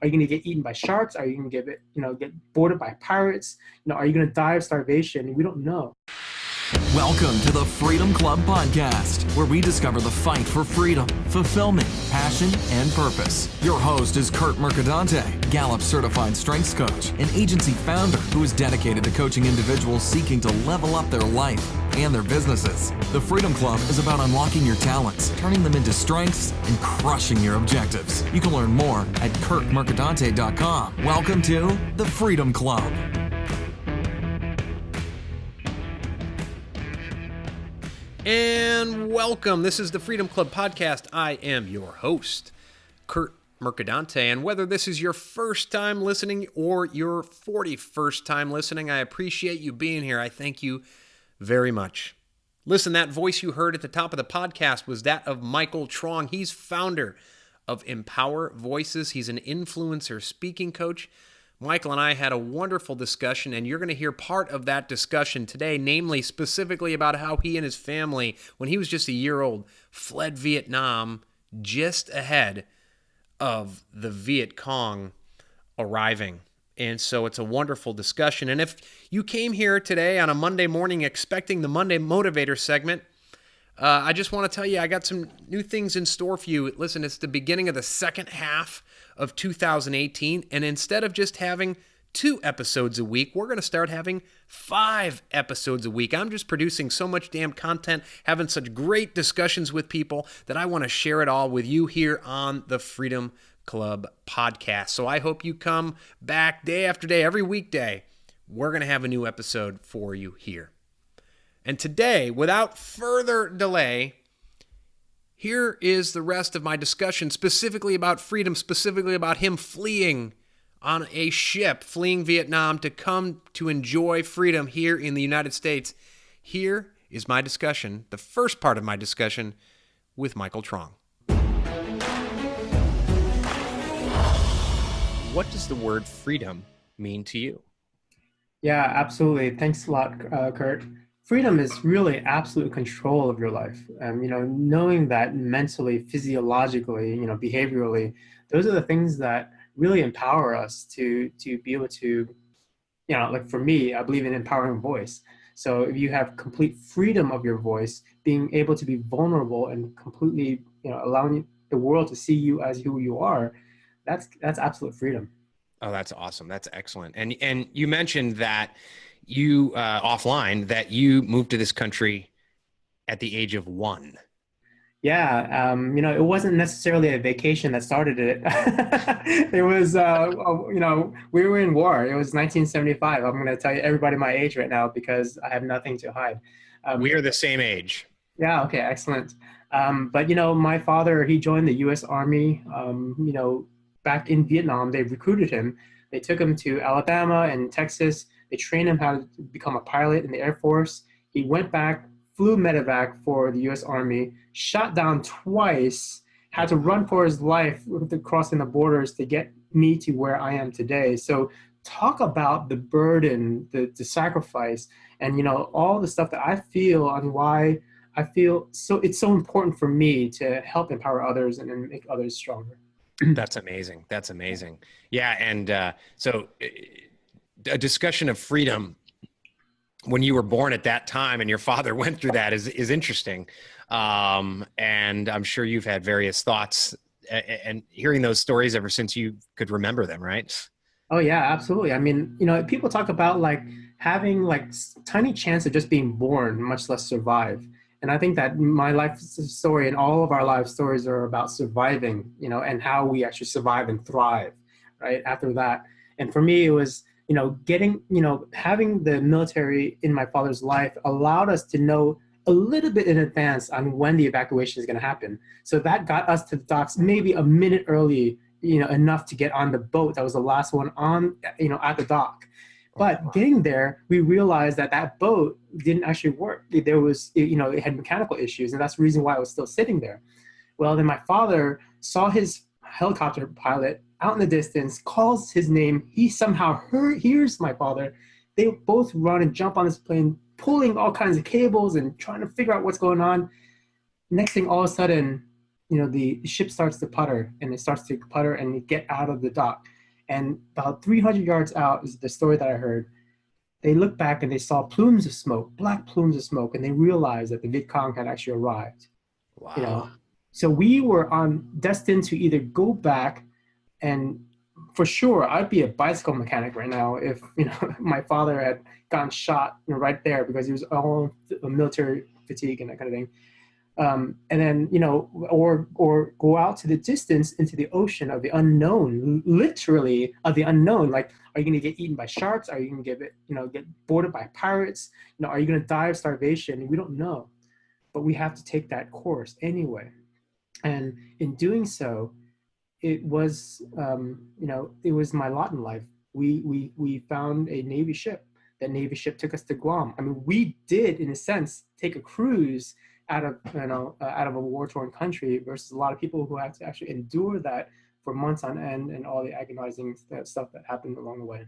Are you going to get eaten by sharks? Are you going to get boarded by pirates? Are you going to die of starvation? We don't know. Welcome to the Freedom Club Podcast, where we discover the fight for freedom, fulfillment, passion, and purpose. Your host is Curt Mercadante, Gallup certified strengths coach, an agency founder who is dedicated to coaching individuals seeking to level up their life and their businesses. The Freedom Club is about unlocking your talents, turning them into strengths, and crushing your objectives. You can learn more at curtmercadante.com. Welcome to the Freedom Club. And welcome. This is the Freedom Club Podcast. I am your host, Curt Mercadante. And whether this is your first time listening or your 41st time listening, I appreciate you being here. I thank you very much. Listen, that voice you heard at the top of the podcast was that of Michael Truong. He's founder of Empower Voices. He's an influencer speaking coach. Michael and I had a wonderful discussion, and you're going to hear part of that discussion today, namely specifically about how he and his family, when he was just a year old, fled Vietnam just ahead of the Viet Cong arriving. And so it's a wonderful discussion. And if you came here today on a Monday morning expecting the Monday Motivator segment, I just want to tell you I got some new things in store for you. Listen, it's the beginning of the second half of 2018, and instead of just having 2 episodes a week, we're going to start having 5 episodes a week. I'm just producing so much damn content, having such great discussions with people that I want to share it all with you here on the Freedom Club Podcast. So I hope you come back day after day, every weekday. We're going to have a new episode for you here. And today, without further delay, here is the rest of my discussion, specifically about freedom, specifically about him fleeing on a ship, fleeing Vietnam to come to enjoy freedom here in the United States. Here is my discussion, the first part of my discussion with Michael Truong. What does the word freedom mean to you? Yeah, absolutely. Thanks a lot, Curt. Freedom is really absolute control of your life. Knowing that mentally, physiologically, behaviorally, those are the things that really empower us to be able to, like for me, I believe in empowering voice. So if you have complete freedom of your voice, being able to be vulnerable and completely, allowing the world to see you as who you are, that's absolute freedom. Oh, that's awesome. That's excellent. And you mentioned that you offline that you moved to this country at the age of 1. Yeah. It wasn't necessarily a vacation that started it. It was, we were in war. It was 1975. I'm going to tell you everybody my age right now because I have nothing to hide. We are the same age. Yeah. Okay. Excellent. But my father, he joined the U.S. Army, back in Vietnam. They recruited him. They took him to Alabama and Texas. They trained him how to become a pilot in the Air Force. He went back, flew medevac for the U.S. Army, shot down twice, had to run for his life crossing the borders to get me to where I am today. So talk about the burden, the sacrifice, and all the stuff that I feel and why I feel so it's so important for me to help empower others and make others stronger. That's amazing. That's amazing. Yeah, and so a discussion of freedom when you were born at that time and your father went through that is interesting. And I'm sure you've had various thoughts and hearing those stories ever since you could remember them, right? Oh yeah, absolutely. I mean, people talk about like having like tiny chance of just being born, much less survive. And I think that my life story and all of our life stories are about surviving, and how we actually survive and thrive right after that. And for me, it was, having the military in my father's life allowed us to know a little bit in advance on when the evacuation is going to happen. So that got us to the docks maybe a minute early, enough to get on the boat. That was the last one on, at the dock. But getting there, we realized that boat didn't actually work. There was, it had mechanical issues, and that's the reason why I was still sitting there. Well, then my father saw his helicopter pilot out in the distance, calls his name. He somehow hears my father. They both run and jump on this plane, pulling all kinds of cables and trying to figure out what's going on. Next thing, all of a sudden, the ship starts to putter, and it starts to putter and get out of the dock. And about 300 yards out is the story that I heard. They looked back and they saw plumes of smoke, black plumes of smoke, and they realized that the Viet Cong had actually arrived. Wow. You know, so we were destined to either go back, and for sure, I'd be a bicycle mechanic right now if my father had gotten shot right there because he was all military fatigue and that kind of thing. And then or go out to the distance into the ocean of the unknown, literally of the unknown. Like, are you going to get eaten by sharks? Are you going to get boarded by pirates? Are you going to die of starvation? We don't know, but we have to take that course anyway. And in doing so, it was it was my lot in life. We found a Navy ship. That Navy ship took us to Guam. I mean, we did, in a sense, take a cruise out of a war-torn country versus a lot of people who had to actually endure that for months on end and all the agonizing stuff that happened along the way.